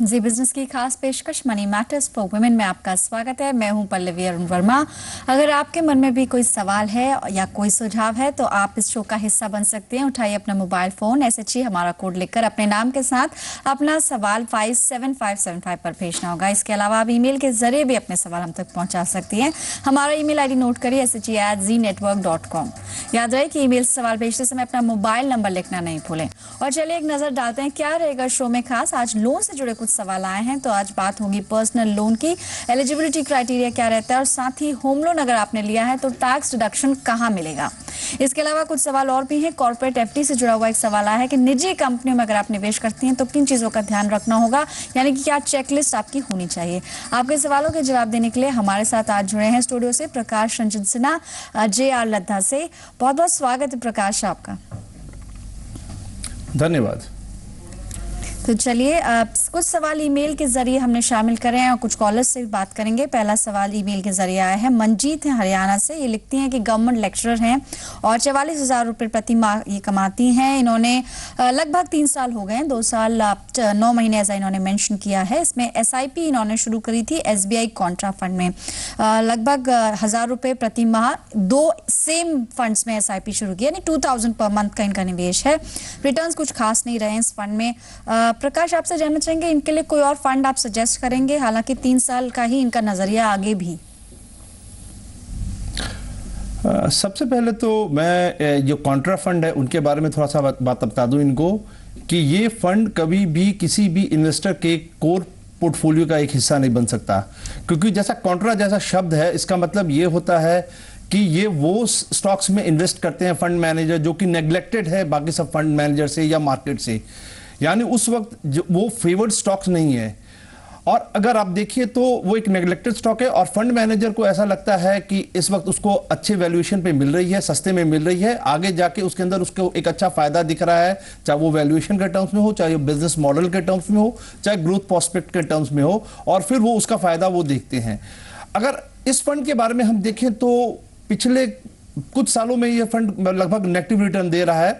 जी business की खास पेशकश मनी मैटर्स फॉर वुमेन में आपका स्वागत है। मैं हूं पल्लवी अरुण वर्मा। अगर आपके मन में भी कोई सवाल है या कोई सुझाव है तो आप इस शो का हिस्सा बन सकते हैं। उठाइए अपना मोबाइल फोन, SHE हमारा कोड लिखकर अपने नाम के साथ अपना सवाल 57575 पर भेजना होगा। इसके अलावा आप ईमेल के जरिए भी अपने सवाल हम तक पहुंचा सकती हैं। हमारा ईमेल ID नोट करिए, SHE@Zeenetwork.com। याद रहे कि ईमेल से सवाल भेजते समय अपना मोबाइल नंबर लिखना नहीं भूलें। और चलिए एक नजर डालते हैं क्या रहेगा शो में खास। आज लोन से जुड़े कुछ सवाल आए हैं, तो आज बात होगी पर्सनल लोन की। एलिजिबिलिटी क्राइटेरिया क्या रहता है, और साथ ही होम लोन अगर आपने लिया है तो टैक्स डिडक्शन कहां मिलेगा। इसके अलावा कुछ सवाल और भी हैं। कॉर्पोरेट FD से जुड़ा हुआ एक सवाल आया है कि निजी कंपनियों में अगर आप निवेश करती हैं तो किन चीजों का ध्यान रखना होगा, यानी कि क्या चेकलिस्ट आपकी होनी चाहिए। आपके सवालों के जवाब देने के लिए हमारे साथ आज जुड़े हैं स्टूडियो से प्रकाश रंजन सिन्हा, JR लद्दा से। बहुत बहुत स्वागत है प्रकाश आपका। धन्यवाद। तो चलिए कुछ सवाल ईमेल के जरिए हमने शामिल करे हैं और कुछ कॉलर्स से भी बात करेंगे। पहला सवाल ईमेल के जरिए आया है। मंजीत है हरियाणा से। ये लिखती हैं कि गवर्नमेंट लेक्चरर हैं और 44,000 रुपये प्रति माह ये कमाती हैं। इन्होंने लगभग 3 साल हो गए हैं, 2 साल 9 महीने ऐसा इन्होंने मेंशन किया है। इसमें SIP इन्होंने शुरू करी थी SBI कॉन्ट्रा फंड में। लगभग 1,000 रुपये प्रति माह 2 सेम फंड्स में SIP शुरू किया, यानी 2,000 पर मंथ का इनका निवेश है। रिटर्न्स कुछ खास नहीं रहे इस फंड में। प्रकाश आपसे जानना चाहेंगे इनके लिए कोई और फंड आप सजेस्ट करेंगे, हालांकि 3 साल का ही इनका नजरिया आगे भी। सबसे पहले तो मैं जो कॉन्ट्रा फंड है उनके बारे में थोड़ा सा बात बता दूं इनको कि ये फंड कभी भी किसी भी इन्वेस्टर के कोर पोर्टफोलियो का एक हिस्सा नहीं बन सकता, क्योंकि जैसा कॉन्ट्रा जैसा शब्द है इसका मतलब ये होता है कि ये वो स्टॉक्स में इन्वेस्ट करते हैं फंड मैनेजर जो कि नेग्लेक्टेड है बाकी सब फंड मैनेजर से या मार्केट से, यानी उस वक्त जो वो फेवर्ड स्टॉक्स नहीं है। और अगर आप देखिए तो वो एक नेग्लेक्टेड स्टॉक है और फंड मैनेजर को ऐसा लगता है कि इस वक्त उसको अच्छे वैल्यूएशन पे मिल रही है, सस्ते में मिल रही है, आगे जाके उसके अंदर उसको एक अच्छा फायदा दिख रहा है, चाहे वो वैल्यूएशन के टर्म्स में हो, चाहे बिजनेस मॉडल के टर्म्स में हो, चाहे ग्रोथ प्रोस्पेक्ट के टर्म्स में हो, और फिर वो उसका फायदा वो देखते हैं। अगर इस फंड के बारे में हम देखें तो पिछले कुछ सालों में ये फंड लगभग नेगेटिव रिटर्न दे रहा है,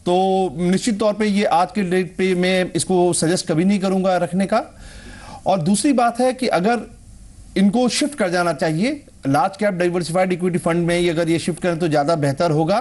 तो निश्चित तौर पे ये आज के डेट पे मैं इसको सजेस्ट कभी नहीं करूंगा रखने का। और दूसरी बात है कि अगर इनको शिफ्ट कर जाना चाहिए large cap diversified equity fund में, अगर ये शिफ्ट करें तो ज्यादा बेहतर होगा,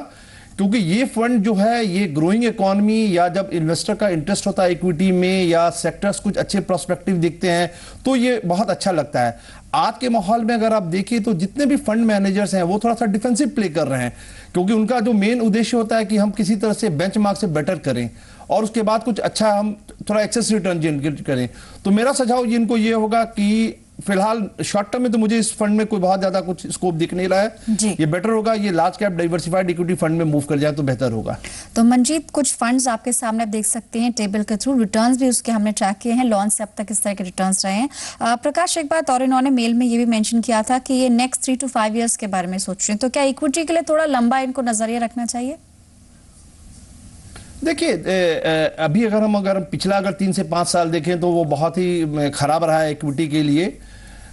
क्योंकि ये फंड जो है ये ग्रोइंग इकोनॉमी या जब इन्वेस्टर का इंटरेस्ट होता है इक्विटी में या सेक्टर्स कुछ अच्छे प्रोस्पेक्टिव दिखते हैं तो ये बहुत अच्छा लगता है। आज के माहौल में अगर आप देखिए तो जितने भी फंड मैनेजर्स हैं वो थोड़ा सा डिफेंसिव प्ले कर रहे हैं, क्योंकि उनका जो मेन उद्देश्य होता है कि हम किसी तरह से बेंचमार्क से बेटर करें और उसके बाद कुछ अच्छा हम थोड़ा एक्सेस रिटर्न जनरेट करें। तो मेरा सुझाव इनको ये होगा कि फिलहाल शॉर्ट टर्म में तो मुझे इस फंड में कोई बहुत ज्यादा कुछ स्कोप दिख नहीं रहा है। ये बेटर होगा ये large cap diversified equity fund में मूव कर जाए तो बेहतर होगा। तो मंजीत कुछ फंड्स आपके सामने आप देख सकते हैं टेबल के थ्रू, रिटर्न्स भी उसके हमने ट्रैक किए हैं, लॉन्च से अब तक इस तरह के रिटर्न्स रहे हैं। प्रकाश एक बात और, इन्होंने मेल में ये भी मेंशन किया था कि ये नेक्स्ट 3 to 5 ईयर्स के बारे में सोच रहे हैं, तो क्या इक्विटी के लिए थोड़ा लंबा इनको नजरिया रखना चाहिए? देखिए अभी अगर हम पिछला 3 से 5 साल देखें तो वो बहुत ही खराब रहा है इक्विटी के लिए,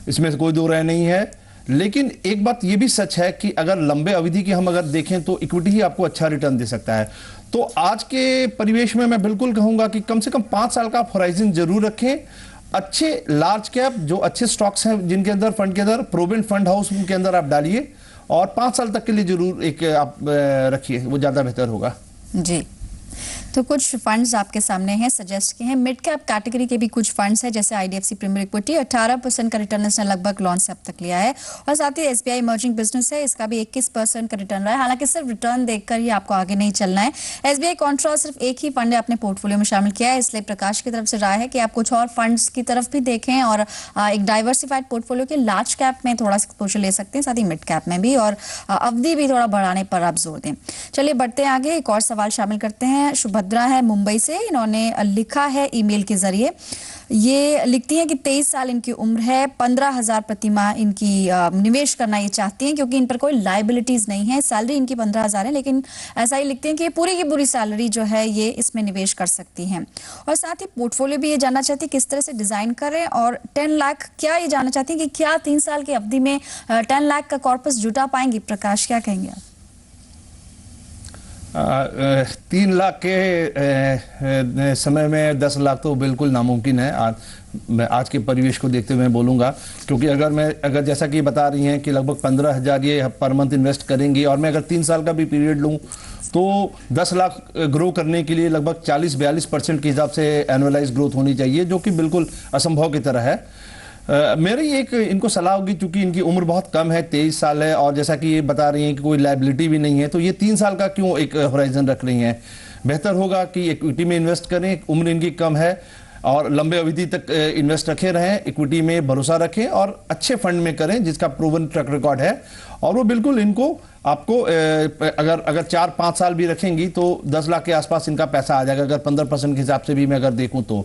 इसमें कोई दो राय नहीं है। लेकिन एक बात ये भी सच है कि अगर लंबे अवधि की हम अगर देखें तो इक्विटी ही आपको अच्छा रिटर्न दे सकता है। तो आज के परिवेश में मैं बिल्कुल कहूंगा कि कम से कम 5 साल का होराइजन जरूर रखें। अच्छे लार्ज कैप जो अच्छे स्टॉक्स हैं जिनके अंदर फंड के अंदर प्रोविडेंट फंड हाउस उनके अंदर आप डालिए और 5 साल तक के लिए जरूर एक आप रखिए, वो ज्यादा बेहतर होगा। जी, तो कुछ फंड्स आपके सामने हैं, सजेस्ट किए हैं। मिड कैप कैटेगरी के भी कुछ फंड्स हैं, जैसे IDFC प्रीमियर इक्विटी 18% का रिटर्न इसने लगभग लॉन्च से अब तक लिया है, और साथ ही SBI इमर्जिंग बिजनेस है, इसका भी 21% का रिटर्न रहा है। हालांकि सिर्फ रिटर्न देखकर ही आपको आगे नहीं चलना है। SBI कॉन्ट्रा सिर्फ एक ही फंड अपने पोर्टफोलियो में शामिल किया है, इसलिए प्रकाश की तरफ से राय है कि आप कुछ और फंड्स की तरफ भी देखें और एक डाइवर्सिफाइड पोर्टफोलियो के लार्ज कैप में थोड़ा सा एक्सपोजर ले सकते हैं, साथ ही मिड कैप में भी, और अवधि भी थोड़ा बढ़ाने पर आप जोर दें। चलिए बढ़ते हैं आगे, एक और सवाल शामिल करते हैं। सुभद्रा है मुंबई से, इन्होंने लिखा है ईमेल के जरिए। ये लिखती हैं कि 23 साल इनकी उम्र है, 15,000 प्रति माह इनकी निवेश करना ये चाहती हैं, क्योंकि इन पर कोई लाइबिलिटीज नहीं है। सैलरी इनकी 15,000 है, लेकिन ऐसा ही लिखती हैं कि पूरी की पूरी सैलरी जो है ये इसमें निवेश कर सकती हैं। और साथ ही पोर्टफोलियो भी ये जानना चाहती है किस तरह से डिजाइन करें, और 10 लाख क्या ये जानना चाहती हैं कि क्या 3 साल की अवधि में 10 लाख का कॉर्पस जुटा पाएंगी। प्रकाश क्या कहेंगे आप? 3 लाख के समय में 10 लाख तो बिल्कुल नामुमकिन है। मैं आज के परिवेश को देखते हुए बोलूँगा, क्योंकि अगर जैसा कि बता रही हैं कि लगभग 15,000 ये पर मंथ इन्वेस्ट करेंगी, और मैं अगर 3 साल का भी पीरियड लूँ तो 10 लाख ग्रो करने के लिए लगभग 40-42% के हिसाब से एनुअलाइज ग्रोथ होनी चाहिए, जो कि बिल्कुल असंभव की तरह है। मेरी एक इनको सलाह होगी, क्योंकि इनकी उम्र बहुत कम है, 23 साल है, और जैसा कि ये बता रही हैं कि कोई लायबिलिटी भी नहीं है, तो ये 3 साल का क्यों एक होराइजन रख रही हैं। बेहतर होगा कि इक्विटी में इन्वेस्ट करें, उम्र इनकी कम है, और लंबे अवधि तक इन्वेस्ट रखे रहें, इक्विटी में भरोसा रखें और अच्छे फंड में करें जिसका प्रूवन ट्रैक रिकॉर्ड है। और वो बिल्कुल इनको आपको अगर 4-5 साल भी रखेंगी तो 10 लाख के आसपास इनका पैसा आ जाएगा, अगर 15% के हिसाब से भी मैं अगर देखूं तो।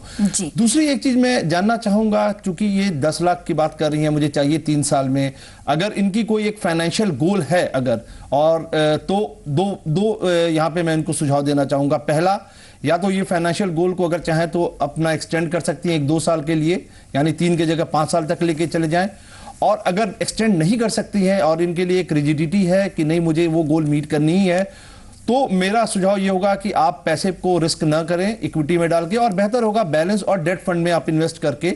दूसरी एक चीज मैं जानना चाहूंगा, क्योंकि ये 10 लाख की बात कर रही हैं, मुझे चाहिए 3 साल में, अगर इनकी कोई एक फाइनेंशियल गोल है अगर, और तो दो यहाँ पे मैं इनको सुझाव देना चाहूंगा। पहला, या तो ये फाइनेंशियल गोल को अगर चाहें तो अपना एक्सटेंड कर सकती हैं 1-2 साल के लिए, यानी 3 की जगह 5 साल तक लेके चले जाएं। और अगर एक्सटेंड नहीं कर सकती हैं और इनके लिए एक रिजिडिटी है कि नहीं मुझे वो गोल मीट करनी ही है, तो मेरा सुझाव ये होगा कि आप पैसे को रिस्क ना करें इक्विटी में डाल के, और बेहतर होगा बैलेंस और डेट फंड में आप इन्वेस्ट करके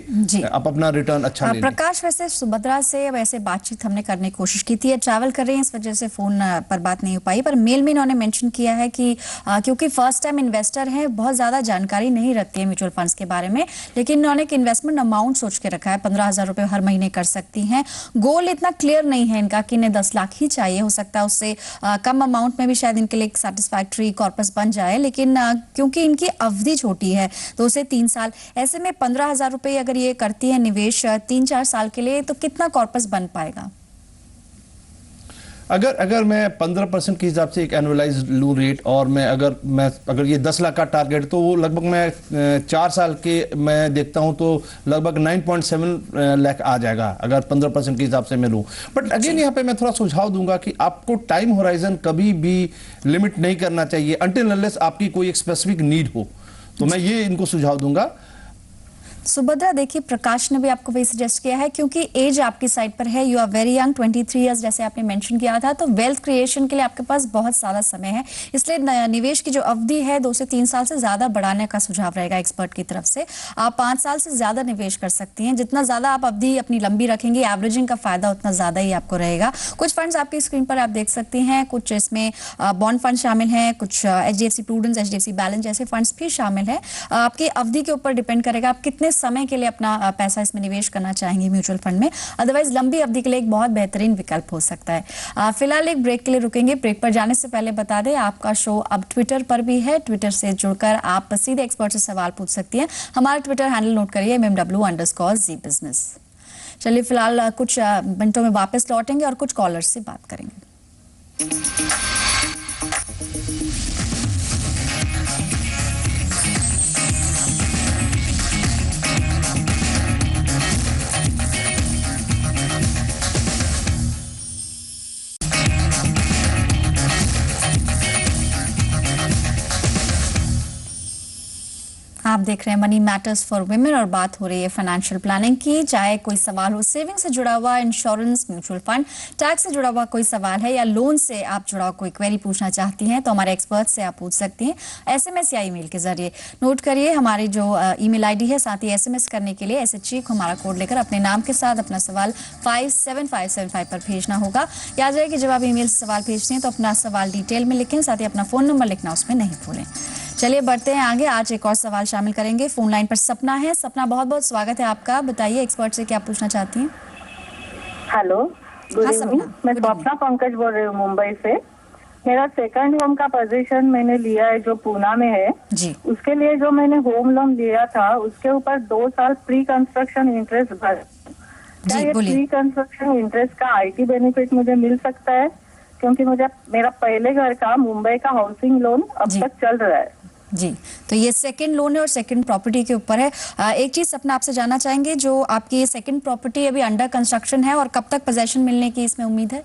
आप अपना रिटर्न अच्छा ले। प्रकाश, वैसे सुभद्रा से वैसे बातचीत हमने करने की कोशिश की थी, ट्रैवल कर रही हैं इस वजह से फोन पर बात नहीं हो पाई, पर मेल में इन्होंने मेंशन किया है कि क्योंकि फर्स्ट टाइम इन्वेस्टर हैं, बहुत ज्यादा जानकारी नहीं रखती है म्यूचुअल फंड्स के बारे में, लेकिन इन्होंने एक इन्वेस्टमेंट अमाउंट सोच के रखा है, 15,000 रुपए हर महीने कर सकती हैं। गोल इतना क्लियर नहीं है इनका कि इन्हें 10 लाख ही चाहिए, हो सकता है उससे कम अमाउंट में भी शायद इनके लिए एक सेटिस्फैक्ट्री कॉर्पस बन जाए, लेकिन क्योंकि इनकी अवधि छोटी है 2 से 3 साल, ऐसे में 15,000 रुपए अगर ये करती है निवेश 3-4 साल के लिए, तो कितना कॉर्पस बन पाएगा? अगर मैं 15% के हिसाब से एक एनुअलाइज लूँ रेट, और मैं अगर ये 10 लाख का टारगेट, तो वो लगभग मैं 4 साल के मैं देखता हूँ तो लगभग 9.7 लाख आ जाएगा अगर 15% के हिसाब से मैं लूँ। बट अगेन यहाँ पे मैं थोड़ा सुझाव दूंगा कि आपको टाइम होराइजन कभी भी लिमिट नहीं करना चाहिए अनटिल अनलेस आपकी कोई एक स्पेसिफिक नीड हो, तो मैं ये इनको सुझाव दूंगा। सुभद्रा, देखिए प्रकाश ने भी आपको वही सजेस्ट किया है, क्योंकि एज आपकी साइड पर है, you are very young, 23 years जैसे आपने मेंशन किया था, तो वेल्थ क्रिएशन के लिए आपके पास बहुत सारा समय है, इसलिए निवेश की जो अवधि है 2 से 3 साल से ज्यादा बढ़ाने का सुझाव रहेगा एक्सपर्ट की तरफ से। आप 5 साल से ज्यादा निवेश कर सकती हैं, जितना ज्यादा आप अवधि अपनी लंबी रखेंगी, एवरेजिंग का फायदा उतना ज्यादा ही आपको रहेगा। कुछ फंड्स आपकी स्क्रीन पर आप देख सकती हैं, कुछ इसमें बॉन्ड फंड शामिल हैं, कुछ HDFC प्रूडेंस, HDFC बैलेंस जैसे फंड्स भी शामिल है। आपकी अवधि के ऊपर डिपेंड करेगा आप कितने समय के लिए अपना पैसा इसमें निवेश करना चाहेंगे म्यूचुअल फंड में, अदरवाइज लंबी अवधि के लिए एक बहुत बेहतरीन विकल्प हो सकता है। फिलहाल एक ब्रेक के लिए रुकेंगे, ब्रेक पर जाने से पहले बता दें आपका शो अब ट्विटर पर भी है, ट्विटर से जुड़कर आप सीधे एक्सपर्ट से सवाल पूछ सकती हैं। हमारा ट्विटर हैंडल नोट करिए MMW_Z business। चलिए फिलहाल कुछ मिनटों में वापस लौटेंगे और कुछ कॉलर्स से बात करेंगे। आप देख रहे हैं मनी मैटर्स फॉर वुमेन और बात हो रही है फाइनेंशियल प्लानिंग की। चाहे कोई सवाल हो सेविंग से जुड़ा हुआ, इंश्योरेंस, म्यूचुअल फंड, टैक्स से जुड़ा हुआ कोई सवाल है, या लोन से आप जुड़ा हुआ कोई क्वेरी पूछना चाहती हैं, तो हमारे एक्सपर्ट से आप पूछ सकती हैं SMS या ईमेल के जरिए। नोट करिए हमारी जो ईमेल ID है, साथ ही SMS करने के लिए SHE को हमारा कोड लेकर अपने नाम के साथ अपना सवाल 57575 पर भेजना होगा। याद रहे कि जब आप ईमेल से सवाल भेजते हैं तो अपना सवाल डिटेल में लिखें, साथ ही अपना फोन नंबर लिखना उसमें नहीं भूलें। चलिए बढ़ते हैं आगे, आज एक और सवाल शामिल करेंगे। फोन लाइन पर सपना है। सपना, बहुत बहुत स्वागत है आपका, बताइए एक्सपर्ट से क्या पूछना चाहती हैं। Hello, good evening. मैं स्वप्ना पंकज बोल रही हूँ मुंबई से। मेरा सेकंड होम का पोजीशन मैंने लिया है जो पूना में है जी। उसके लिए जो मैंने होम लोन लिया था उसके ऊपर 2 साल प्री कंस्ट्रक्शन इंटरेस्ट भर, क्या ये प्री कंस्ट्रक्शन इंटरेस्ट का IT बेनिफिट मुझे मिल सकता है? क्योंकि मुझे मेरा पहले घर का मुंबई का हाउसिंग लोन अब तक चल रहा है जी। तो ये सेकंड लोन है और सेकंड प्रॉपर्टी के ऊपर है। एक चीज सपना आपसे जानना चाहेंगे, जो आपकी ये सेकंड प्रॉपर्टी अभी अंडर कंस्ट्रक्शन है और कब तक पोजेशन मिलने की इसमें उम्मीद है?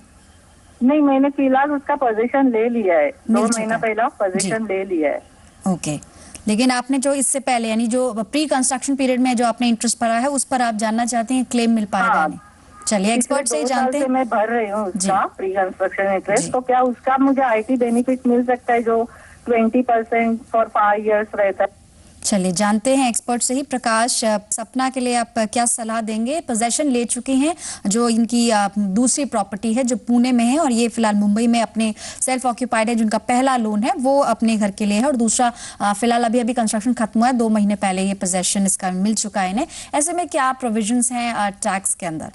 नहीं, मैंने फिलहाल उसका पोजीशन ले लिया है, 2 महीना पहला पोजीशन ले लिया है। ओके, लेकिन आपने जो इससे पहले यानी जो प्री कंस्ट्रक्शन पीरियड में जो आपने इंटरेस्ट भरा है उस पर आप जानना चाहते हैं क्लेम मिल पाएगा? हाँ, चलिए एक्सपर्ट से ही जानते हैं। मैं भर रही हूँ उसका प्री कंस्ट्रक्शन इंटरेस्ट, तो क्या उसका मुझे आईटी बेनिफिट मिल सकता है जो 20% फॉर 5 इयर्स रहता है? चलिए जानते हैं एक्सपर्ट से ही। प्रकाश, सपना के लिए आप क्या सलाह देंगे? पोजेशन ले चुकी हैं, जो इनकी दूसरी प्रॉपर्टी है जो पुणे में है, और ये फिलहाल मुंबई में अपने सेल्फ ऑक्यूपाइड है। जिनका पहला लोन है वो अपने घर के लिए है, और दूसरा फिलहाल अभी कंस्ट्रक्शन खत्म हुआ है, 2 महीने पहले ये पोजेशन इसका मिल चुका है इन्हें। ऐसे में क्या प्रोविजंस हैं टैक्स के अंदर?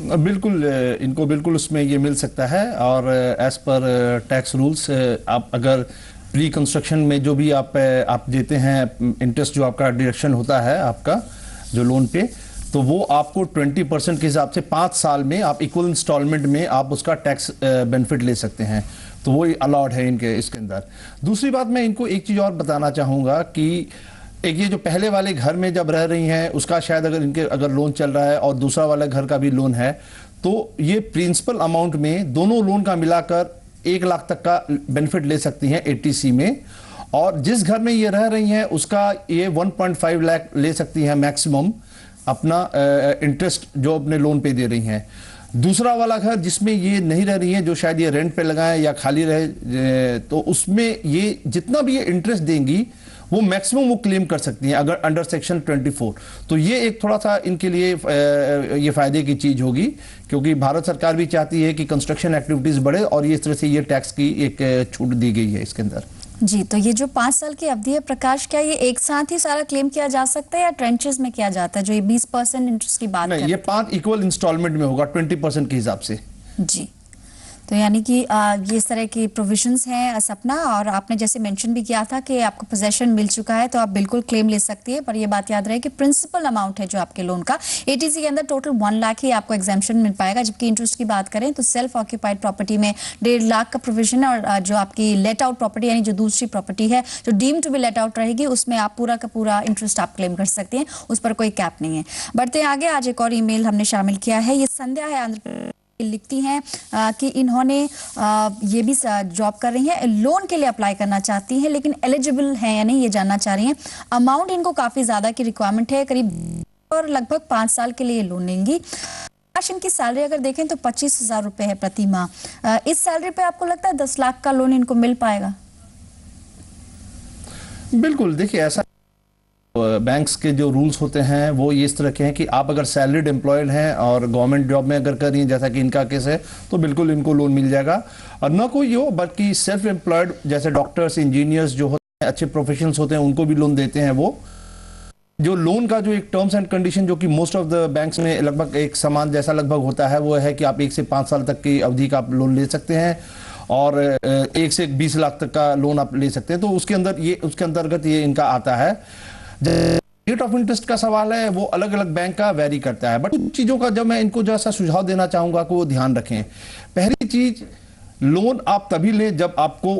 बिल्कुल, इनको बिल्कुल उसमें ये मिल सकता है, और एज पर टैक्स रूल्स आप अगर प्री कंस्ट्रक्शन में जो भी आप देते हैं इंटरेस्ट, जो आपका डिडक्शन होता है आपका जो लोन पे, तो वो आपको 20% के हिसाब से 5 साल में आप इक्वल इंस्टॉलमेंट में आप उसका टैक्स बेनिफिट ले सकते हैं। तो वो अलाउड है इनके इसके अंदर। दूसरी बात, मैं इनको एक चीज़ और बताना चाहूँगा कि एक ये जो पहले वाले घर में जब रह रही हैं उसका शायद अगर लोन चल रहा है और दूसरा वाला घर का भी लोन है, तो ये प्रिंसिपल अमाउंट में दोनों लोन का मिलाकर 1 लाख तक का बेनिफिट ले सकती हैं 80C में। और जिस घर में ये रह रही हैं उसका ये 1.5 लाख ले सकती हैं मैक्सिमम अपना इंटरेस्ट जो अपने लोन पे दे रही हैं। दूसरा वाला घर जिसमें ये नहीं रह रही हैं, जो शायद ये रेंट पे लगाएं या खाली रहे, तो उसमें ये जितना भी ये इंटरेस्ट देंगी वो मैक्सिमम वो क्लेम कर सकती हैं अगर अंडर सेक्शन 24। तो ये एक थोड़ा सा इनके लिए ये फायदे की चीज होगी, क्योंकि भारत सरकार भी चाहती है कि कंस्ट्रक्शन एक्टिविटीज बढ़े, और ये इस तरह से ये टैक्स की एक छूट दी गई है इसके अंदर। जी, तो ये जो 5 साल की अवधि है प्रकाश, क्या ये एक साथ ही सारा क्लेम किया जा सकता है या ट्रेंचेस में किया जाता है? जो ये 20% इंटरेस्ट की बात नहीं, ये 5 इक्वल इंस्टॉलमेंट में होगा 20% के हिसाब से। जी, तो यानी कि ये इस तरह की प्रोविजंस हैं सपना। और आपने जैसे मेंशन भी किया था कि आपको पोजेशन मिल चुका है तो आप बिल्कुल क्लेम ले सकती है, पर ये बात याद रहे कि प्रिंसिपल अमाउंट है जो आपके लोन का एटीसी के अंदर टोटल 1 लाख ही आपको एग्जाम्पशन मिल पाएगा। जबकि इंटरेस्ट की बात करें तो सेल्फ ऑक्यूपाइड प्रॉपर्टी में 1.5 लाख का प्रोविजन है, और जो आपकी लेट आउट प्रॉपर्टी यानी जो दूसरी प्रॉपर्टी है जो deem to be let out रहेगी उसमें आप पूरा का पूरा इंटरेस्ट आप क्लेम कर सकते हैं, उस पर कोई कैप नहीं है। बढ़ते हैं आगे। आज एक और ईमेल हमने शामिल किया है, ये संध्या है आंध्र प्रदेश, लिखती हैं कि इन्होंने ये भी जॉब कर रही हैं, लोन के लिए अप्लाई करना चाहती हैं लेकिन एलिजिबल हैं या नहीं ये जानना चाह रही हैं। अमाउंट इनको काफ़ी ज़्यादा की रिक्वायरमेंट है, करीब और लगभग 5 साल के लिए लोन लेंगी। इनकी सैलरी अगर देखें तो 25,000 रुपये है प्रति माह। इस सैलरी पे आपको लगता है 10 लाख का लोन इनको मिल पाएगा? बिल्कुल, देखिए ऐसा बैंक्स के जो रूल्स होते हैं वो ये इस तरह के हैं कि आप अगर सैलरीड एम्प्लॉयड हैं और गवर्नमेंट जॉब में अगर कर रही हैं, जैसा कि इनका केस है, तो बिल्कुल इनको लोन मिल जाएगा। और न कोई हो बल्कि सेल्फ एम्प्लॉयड जैसे डॉक्टर्स, इंजीनियर्स जो होते हैं, अच्छे प्रोफेशनल्स होते हैं, उनको भी लोन देते हैं। वो जो लोन का जो एक टर्म्स एंड कंडीशन जो कि मोस्ट ऑफ द बैंक्स में लगभग एक समान जैसा लगभग होता है, वो है कि आप 1 से 5 साल तक की अवधि का आप लोन ले सकते हैं, और 1 से 20 लाख तक का लोन आप ले सकते हैं। तो उसके अंतर्गत ये इनका आता है। रेट ऑफ इंटरेस्ट का सवाल है वो अलग अलग बैंक का वेरी करता है, बट कुछ चीजों का जब मैं इनको जैसा सुझाव देना चाहूंगा कि वो ध्यान रखें। पहली चीज, लोन आप तभी लें जब आपको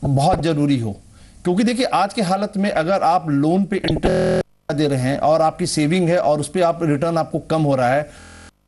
बहुत जरूरी हो, क्योंकि देखिए आज के हालत में अगर आप लोन पे इंटरेस्ट दे रहे हैं और आपकी सेविंग है और उस पर आप रिटर्न आपको कम हो रहा है,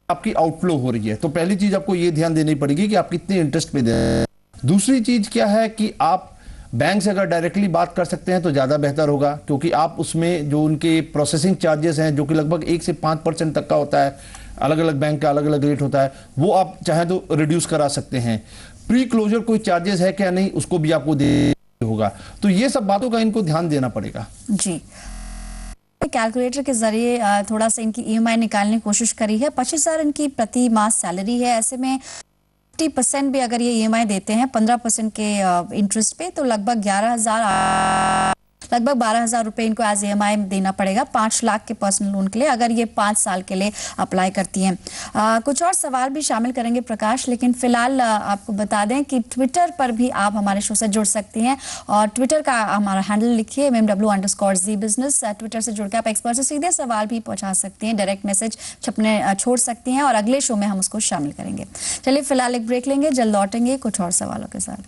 आपकी आउटफ्लो हो रही है, तो पहली चीज आपको ये ध्यान देनी पड़ेगी कि आप कितने इंटरेस्ट पे दे रहे हैं। दूसरी चीज क्या है कि आप बैंक से अगर डायरेक्टली बात कर सकते हैं तो ज़्यादा बेहतर होगा, क्योंकि आप उसमें जो उनके प्रोसेसिंग चार्जेस हैं जो कि लगभग 1 से 5% तक का होता है, अलग अलग बैंक का अलग अलग रेट होता है, वो आप चाहें तो रिड्यूस करा सकते हैं। प्री क्लोजर कोई चार्जेस है क्या नहीं, उसको भी आपको दे होगा। तो ये सब बातों का इनको ध्यान देना पड़ेगा। जी, कैलकुलेटर के जरिए थोड़ा सा इनकी ईएमआई निकालने की कोशिश करी है। 25,000 इनकी प्रति माह सैलरी है। ऐसे में 50% भी अगर ये ईएमआई देते हैं 15% के इंटरेस्ट पे, तो लगभग 12,000 रुपए इनको एज ईएमआई देना पड़ेगा 5 लाख के पर्सनल लोन के लिए, अगर ये 5 साल के लिए अप्लाई करती हैं। कुछ और सवाल भी शामिल करेंगे प्रकाश, लेकिन फिलहाल आपको बता दें कि ट्विटर पर भी आप हमारे शो से जुड़ सकती हैं, और ट्विटर का हमारा हैंडल लिखिए MMW_Z business। ट्विटर से जुड़ के आप एक्सपर्ट से सीधे सवाल भी पहुंचा सकती हैं, डायरेक्ट मैसेज छोड़ सकती हैं, और अगले शो में हम उसको शामिल करेंगे। चलिए फिलहाल एक ब्रेक लेंगे, जल्द लौटेंगे कुछ और सवालों के साथ।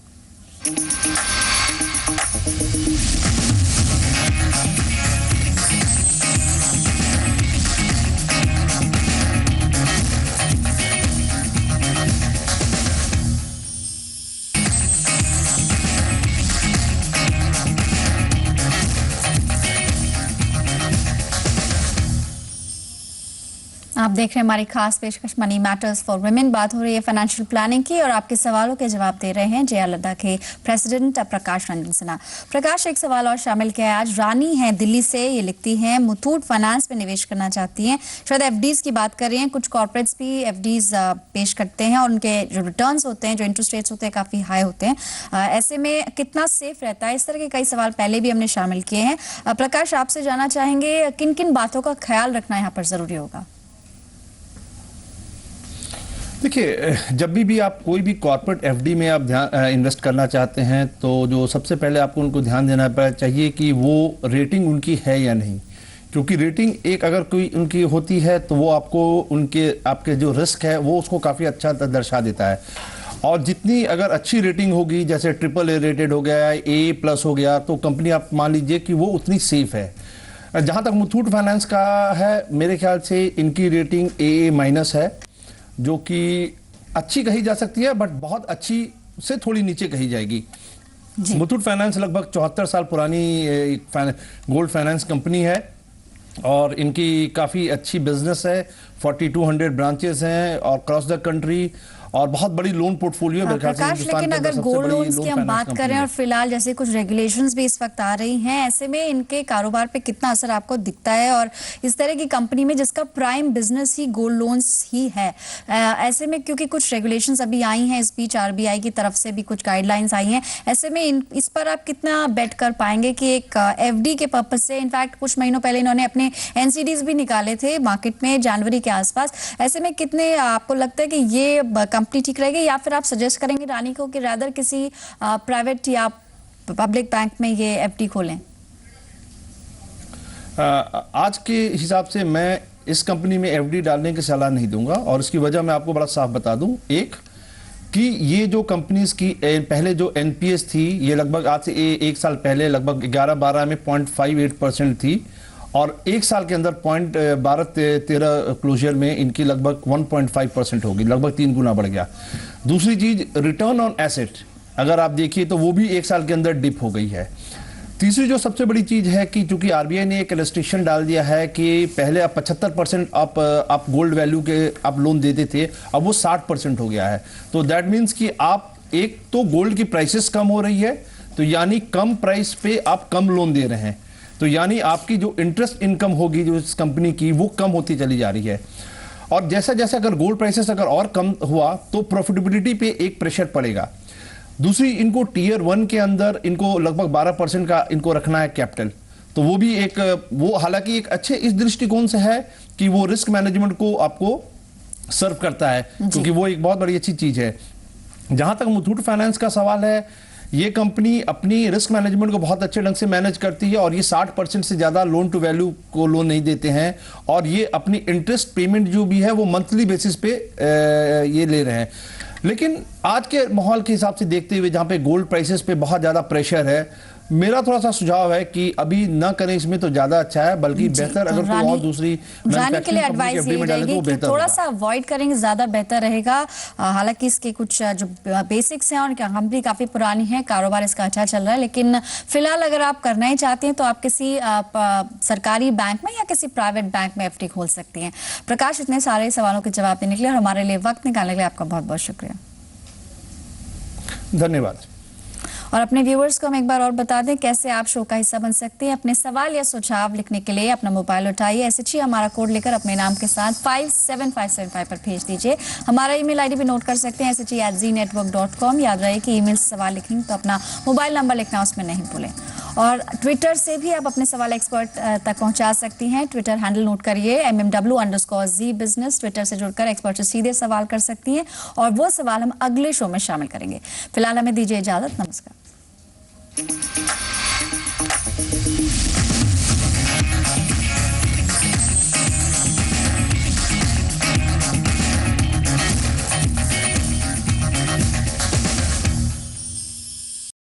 आप देख रहे हैं हमारी खास पेशकश मनी मैटर्स फॉर वुमेन। बात हो रही है फाइनेंशियल प्लानिंग की और आपके सवालों के जवाब दे रहे हैं जया लद्दा के प्रेसिडेंट प्रकाश रंजन सिन्हा। प्रकाश, एक सवाल और शामिल किया है आज। रानी है दिल्ली से, ये लिखती हैं मुथूट फाइनेंस में निवेश करना चाहती हैं, शायद एफडीज की बात कर रही हैं। कुछ कॉर्पोरेट्स भी एफडीज पेश करते हैं और उनके जो रिटर्न्स होते हैं, जो इंटरेस्ट रेट्स होते हैं, काफी हाई होते हैं। ऐसे में कितना सेफ रहता है? इस तरह के कई सवाल पहले भी हमने शामिल किए हैं। प्रकाश, आपसे जानना चाहेंगे किन किन बातों का ख्याल रखना यहाँ पर जरूरी होगा? देखिए, जब भी आप कोई भी कॉर्पोरेट एफडी में आप इन्वेस्ट करना चाहते हैं तो जो सबसे पहले आपको उनको ध्यान देना चाहिए कि वो रेटिंग उनकी है या नहीं। क्योंकि रेटिंग एक अगर कोई उनकी होती है तो वो आपको आपके जो रिस्क है वो उसको काफ़ी अच्छा दर्शा देता है। और जितनी अगर अच्छी रेटिंग होगी, जैसे AAA रेटेड हो गया, AA+ हो गया, तो कंपनी आप मान लीजिए कि वो उतनी सेफ है। जहाँ तक मुथूट फाइनेंस का है, मेरे ख्याल से इनकी रेटिंग AA- है, जो कि अच्छी कही जा सकती है, बट बहुत अच्छी से थोड़ी नीचे कही जाएगी। मुथूट फाइनेंस लगभग 74 साल पुरानी गोल्ड फाइनेंस कंपनी है और इनकी काफ़ी अच्छी बिजनेस है। 4200 ब्रांचेस हैं और क्रॉस द कंट्री, और बहुत बड़ी लोन पोर्टफोलियो है। प्रकाश, लेकिन अगर गोल्ड लोन्स की हम बात करें और फिलहाल जैसे कुछ रेगुलेशंस भी इस वक्त आ रही हैं, ऐसे में इनके कारोबार पे कितना असर आपको दिखता है? और इस तरह की कंपनी में जिसका प्राइम बिजनेस ही गोल्ड लोन्स ही है, ऐसे में क्योंकि कुछ रेगुलेशंस अभी आई हैं, इस बीच RBI की तरफ से भी कुछ गाइडलाइंस आई हैं, ऐसे में इस पर आप कितना बेट कर पाएंगे कि एक FD के पर्पज से, इनफैक्ट कुछ महीनों पहले इन्होंने अपने NCDs भी निकाले थे मार्केट में जनवरी के आसपास, ऐसे में कितने आपको लगता है कि ये कंपनी ठीक रहेगी, या फिर आप सजेस्ट करेंगे रानी को कि रादर किसी प्राइवेट या पब्लिक बैंक में ये FD खोलें? आज के हिसाब से मैं इस कंपनी में FD डालने की सलाह नहीं दूंगा, और इसकी वजह मैं आपको बड़ा साफ बता दूं। एक कि ये जो कंपनीज की पहले जो NPS थी, ये लगभग आज से एक साल पहले लगभग 11-12 में 0.58% थी, और एक साल के अंदर 12-13 क्लोजर में इनकी लगभग 1.5% होगी, लगभग 3 गुना बढ़ गया। दूसरी चीज, रिटर्न ऑन एसेट अगर आप देखिए तो वो भी एक साल के अंदर डिप हो गई है। तीसरी जो सबसे बड़ी चीज है कि चूंकि RBI ने एक रेस्ट्रिक्शन डाल दिया है कि पहले आप 75% आप गोल्ड वैल्यू के आप लोन देते थे, अब वो 60% हो गया है। तो दैट मीन्स कि आप एक तो गोल्ड की प्राइसेस कम हो रही है, तो यानी कम प्राइस पे आप कम लोन दे रहे हैं, तो यानी आपकी जो इंटरेस्ट इनकम होगी जो इस कंपनी की, वो कम होती चली जा रही है। और जैसा जैसा अगर गोल्ड प्राइसेस अगर और कम हुआ तो प्रॉफिटेबिलिटी पे एक प्रेशर पड़ेगा। दूसरी, इनको Tier 1 के अंदर इनको लगभग 12% का इनको रखना है कैपिटल, तो वो भी एक वो हालांकि एक अच्छे इस दृष्टिकोण से है कि वो रिस्क मैनेजमेंट को आपको सर्व करता है, क्योंकि वो एक बहुत बड़ी अच्छी चीज है। जहां तक मुथूट फाइनेंस का सवाल है, ये कंपनी अपनी रिस्क मैनेजमेंट को बहुत अच्छे ढंग से मैनेज करती है, और ये 60% से ज्यादा लोन टू वैल्यू को लोन नहीं देते हैं, और ये अपनी इंटरेस्ट पेमेंट जो भी है वो मंथली बेसिस पे ये ले रहे हैं। लेकिन आज के माहौल के हिसाब से देखते हुए, जहां पे गोल्ड प्राइसेस पे बहुत ज्यादा प्रेशर है, मेरा थोड़ा सा सुझाव है कि अभी ना करें इसमें तो ज्यादा अच्छा है, बल्कि बेहतर अगर कोई और दूसरी रानी के लिए एडवाइस ये रहेगी कि थोड़ा सा अवॉइड करेंगे, ज्यादा बेहतर रहेगा। हालांकि इसके कुछ जो बेसिक्स हैं और कंपनी काफी पुरानी है, कारोबार इसका अच्छा चल रहा है, लेकिन फिलहाल अगर आप करना ही चाहते हैं तो आप किसी सरकारी बैंक में या किसी प्राइवेट बैंक में FD खोल सकती हैं। प्रकाश, इतने सारे सवालों के जवाब देने के लिए और हमारे लिए वक्त निकालने के लिए आपका बहुत बहुत शुक्रिया। धन्यवाद। और अपने व्यूअर्स को हम एक बार और बता दें कैसे आप शो का हिस्सा बन सकते हैं। अपने सवाल या सुझाव लिखने के लिए अपना मोबाइल उठाइए, SHE हमारा कोड लेकर अपने नाम के साथ 57575 पर भेज दीजिए। हमारा ईमेल ID भी नोट कर सकते हैं, SHE@zenetwork.com। याद रहे कि ईमेल से सवाल लिखेंगे तो अपना मोबाइल नंबर लिखना उसमें नहीं भूलें। और ट्विटर से भी आप अपने सवाल एक्सपर्ट तक पहुंचा सकती हैं। ट्विटर हैंडल नोट करिए, MMW_Z business। ट्विटर से जुड़कर एक्सपर्ट से सीधे सवाल कर सकती हैं और वो सवाल हम अगले शो में शामिल करेंगे। फिलहाल हमें दीजिए इजाजत, नमस्कार।